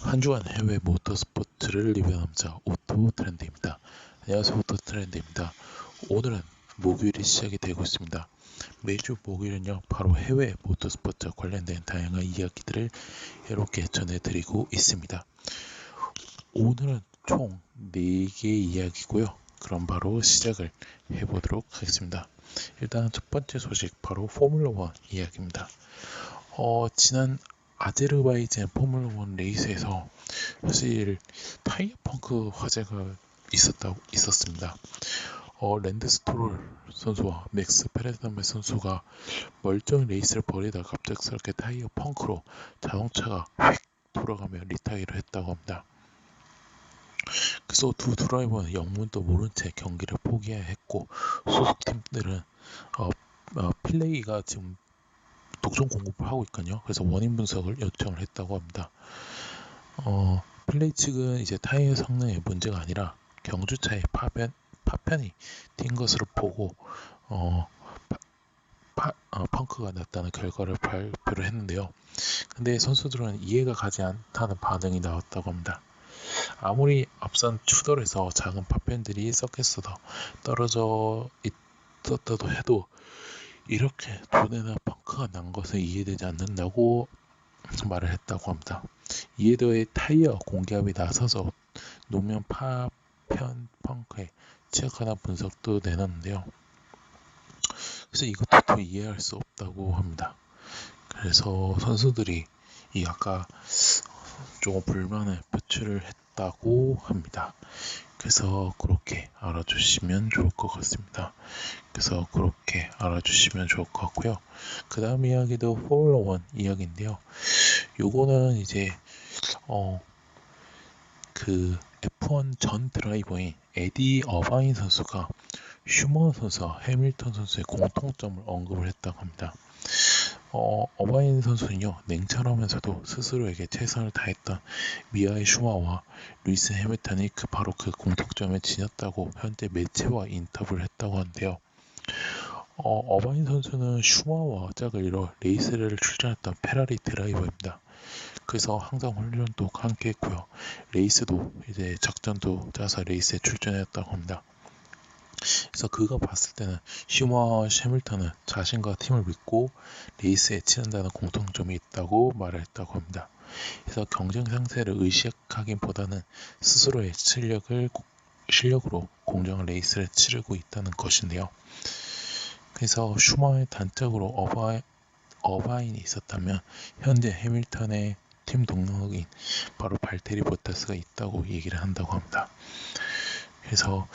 한 주간 해외 모터스포츠를 리뷰하는 남자 오토트렌드입니다. 안녕하세요, 오토트렌드입니다. 오늘은 목요일이 시작이 되고 있습니다. 매주 목요일은요, 바로 해외 모터스포츠와 관련된 다양한 이야기들을 이렇게 전해드리고 있습니다. 오늘은 총 4개의 이야기고요. 그럼 바로 시작을 해보도록 하겠습니다. 일단 첫 번째 소식, 바로 포뮬러 1 이야기입니다. 지난 아제르바이잔 포뮬러 1 레이스에서 사실 타이어 펑크 화재가 있었습니다. 랜드 스트롤 선수와 맥스 페레스담베 선수가 멀쩡히 레이스를 벌이다가 갑작스럽게 타이어 펑크로 자동차가 휙 돌아가며 리타이어를 했다고 합니다. 그래서 두 드라이버는 영문도 모른 채 경기를 포기해야 했고, 소속팀들은 필레이가 지금 독점 공급을 하고 있거든요. 그래서 원인 분석을 요청을 했다고 합니다. 필레이 측은 이제 타이어 성능의 문제가 아니라 경주차의 파편이 튄 것으로 보고 펑크가 났다는 결과를 발표를 했는데요. 근데 선수들은 이해가 가지 않다는 반응이 나왔다고 합니다. 아무리 앞선 추돌에서 작은 파편들이 섞였어도 떨어져 있었다도 해도 이렇게 두 대나 펑크가 난 것은 이해되지 않는다고 말을 했다고 합니다. 이에 더해 타이어 공기압이 나서서 노면 파편 펑크에 취약하다는 분석도 내놨는데요. 그래서 이것도 더 이해할 수 없다고 합니다. 그래서 선수들이 이 아까 조금 불만을 표출을 했다고 합니다. 그래서 그렇게 알아주시면 좋을 것 같습니다. 그래서 그렇게 알아주시면 좋을 것 같고요. 그 다음 이야기도 포뮬러 1 이야기인데요. 요거는 이제 그 F1 전 드라이버인 에디 어바인 선수가 슈머 선수와 해밀턴 선수의 공통점을 언급을 했다고 합니다. 어바인 선수는요, 냉철하면서도 스스로에게 최선을 다했던 미하엘 슈마와 루이스 해밀턴이 바로 그 공통점에 지녔다고 현재 매체와 인터뷰를 했다고 하는데요. 어바인 선수는 슈마와 짝을 이뤄 레이스를 출전했던 페라리 드라이버입니다. 그래서 항상 훈련도 함께 했고요. 레이스도 이제 작전도 짜서 레이스에 출전했다고 합니다. 그래서 그가 봤을 때는 슈마와 해밀턴은 자신과 팀을 믿고 레이스에 치른다는 공통점이 있다고 말을 했다고 합니다. 그래서 경쟁 상태를 의식하기보다는 스스로의 실력으로 공정한 레이스를 치르고 있다는 것인데요. 그래서 슈마의 단적으로 어바인이 있었다면 현재 해밀턴의 팀 동료인 바로 발테리 보타스가 있다고 얘기를 한다고 합니다. 그래서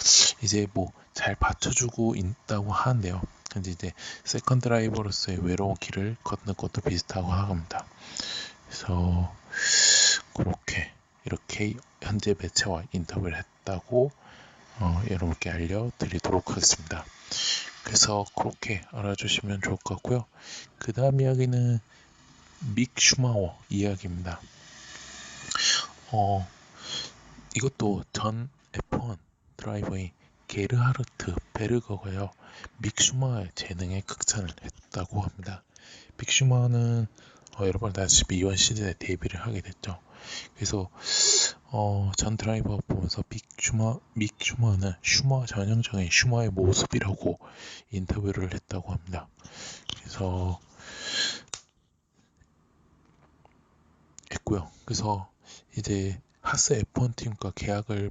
이제 잘 받쳐주고 있다고 하는데요. 근데 이제 세컨 드라이버로서의 외로운 길을 걷는 것도 비슷하고 합니다. 그래서 그렇게 이렇게 현재 매체와 인터뷰를 했다고 여러분께 알려드리도록 하겠습니다. 그래서 그렇게 알아주시면 좋을 것 같고요. 그 다음 이야기는 믹 슈마워 이야기입니다. 이것도 전 F1 드라이버인 게르하르트 베르거가요, 믹 슈마워의 재능에 극찬을 했다고 합니다. 믹 슈마워는 여러분 아시다시피 이번 시즌에 데뷔를 하게 됐죠. 그래서 전 드라이버 보면서 믹 슈마워는 슈마 전형적인 슈마의 모습이라고 인터뷰를 했다고 합니다. 그래서 했고요. 그래서 이제 하스 F1 팀과 계약을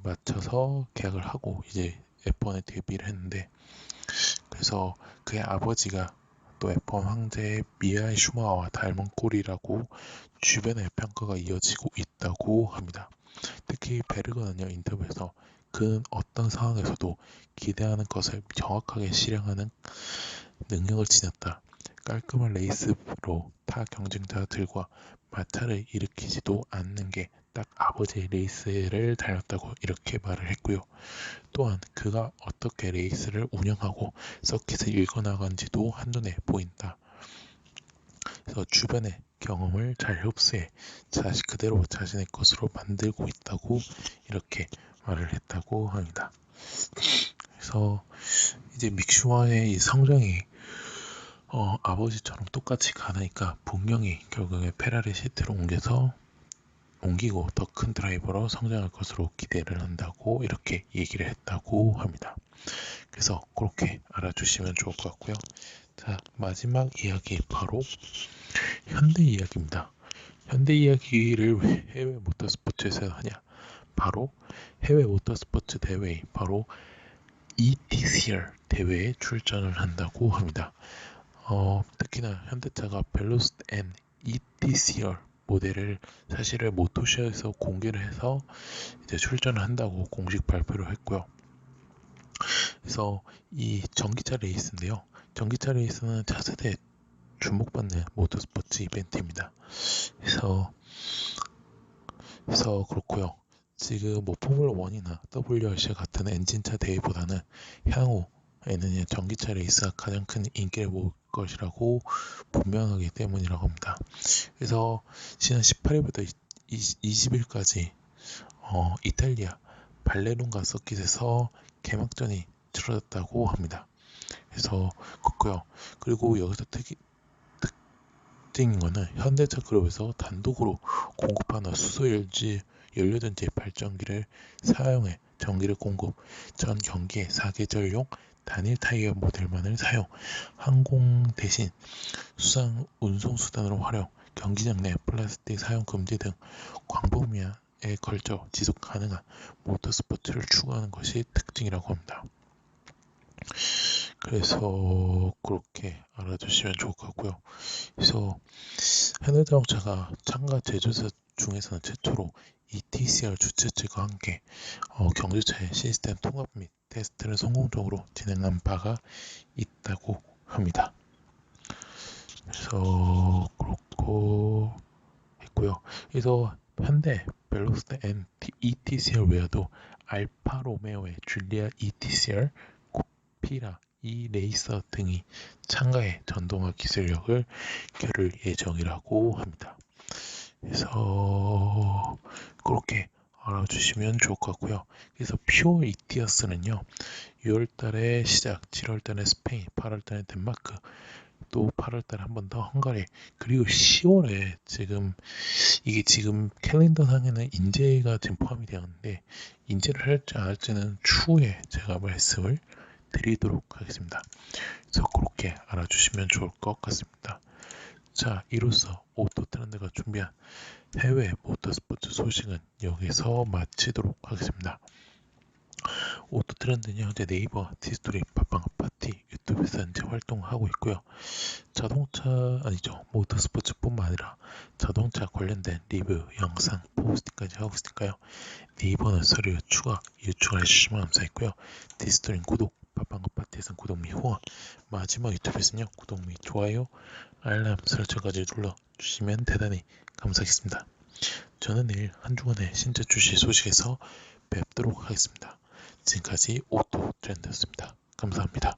하고 이제 F1에 데뷔를 했는데, 그래서 그의 아버지가 또 F1 황제의 미하엘 슈마와 닮은 꼴이라고 주변의 평가가 이어지고 있다고 합니다. 특히 베르거는요, 인터뷰에서 그는 어떤 상황에서도 기대하는 것을 정확하게 실행하는 능력을 지녔다. 깔끔한 레이스로 타 경쟁자들과 마찰을 일으키지도 않는 게 딱 아버지의 레이스를 닮았다고 이렇게 말을 했고요. 또한 그가 어떻게 레이스를 운영하고 서킷을 읽어나간지도 한눈에 보인다. 그래서 주변의 경험을 잘 흡수해 그대로 자신의 것으로 만들고 있다고 이렇게 말을 했다고 합니다. 그래서 이제 믹슈와의 이 성장이 아버지처럼 똑같이 가니까 분명히 결국에 페라리 시트로 옮겨서 옮기고 더 큰 드라이버로 성장할 것으로 기대를 한다고 이렇게 얘기를 했다고 합니다. 그래서 그렇게 알아주시면 좋을 것 같고요. 자, 마지막 이야기 바로 현대 이야기입니다. 현대 이야기를 왜 해외 모터스포츠에서 하냐? 바로 해외 모터스포츠 대회, 바로 ETCR 대회에 출전을 한다고 합니다. 특히나 현대차가 벨로스트 N ETCR 모델을 사실은 모토쇼에서 공개를 해서 이제 출전을 한다고 공식 발표를 했고요. 그래서 이 전기차 레이스인데요. 전기차 레이스는 차세대에 주목받는 모터스포츠 이벤트입니다. 그래서 그렇고요. 지금 뭐 포뮬러 1이나 WRC 같은 엔진차 대회보다는 향후에는 전기차 레이스가 가장 큰 인기를 모을 것이라고 분명하기 때문이라고 합니다. 그래서 지난 18일부터 20일까지 이탈리아 발레론가 서킷에서 개막전이 치러졌다고 합니다. 그래서 그렇고요. 그리고 여기서 특징인 거는 현대차 그룹에서 단독으로 공급하는 연료전지 발전기를 사용해 전기를 공급, 전 경기에 4계절용 단일 타이어 모델만을 사용, 항공 대신 수상 운송수단으로 활용, 경기장 내 플라스틱 사용 금지 등 광범위에 걸쳐 지속 가능한 모터스포츠를 추구하는 것이 특징이라고 합니다. 그래서 그렇게 알아두시면 좋을 것 같고요. 그래서 현대자동차가 참가 제조사 중에서는 최초로 ETCR 주최 측과 함께 경주차의 시스템 통합 및 테스트를 성공적으로 진행한 바가 있다고 합니다. 그래서 그렇고 했고요. 그래서 현대 벨로스트 N ETCR 외에도 알파 로메오의 줄리아 ETCR, 코피라 이 레이서 등이 참가해 전동화 기술력을 겨룰 예정이라고 합니다. 그래서 그렇게 알아주시면 좋을 것 같고요. 그래서 퓨어 이티어스는요, 6월달에 시작, 7월달에 스페인, 8월달에 덴마크, 또 8월달에 한 번 더 헝가리, 그리고 10월에 이게 지금 캘린더상에는 인제가 지금 포함이 되었는데 인제를 할지 안 할지는 추후에 제가 말씀을 드리도록 하겠습니다. 그래서 그렇게 알아주시면 좋을 것 같습니다. 자, 이로써 오토트렌드가 준비한 해외 모터스포츠 소식은 여기서 마치도록 하겠습니다. 오토트렌드는 현재 네이버, 티스토리, 팟빵, 유튜브에서 현재 활동하고 있고요. 모터스포츠뿐만 아니라 자동차 관련된 리뷰, 영상, 포스팅까지 하고 있으니까요. 네이버는 서류 유추가 해주시면 감사했고요. 티스토리는 구독, 팟빵에서는 구독 및 후원, 마지막 유튜브에서는요, 구독 및 좋아요, 알람 설정까지 눌러주시면 대단히 감사하겠습니다. 저는 내일 한 주간의 신체 출시 소식에서 뵙도록 하겠습니다. 지금까지 오토트렌드였습니다. 감사합니다.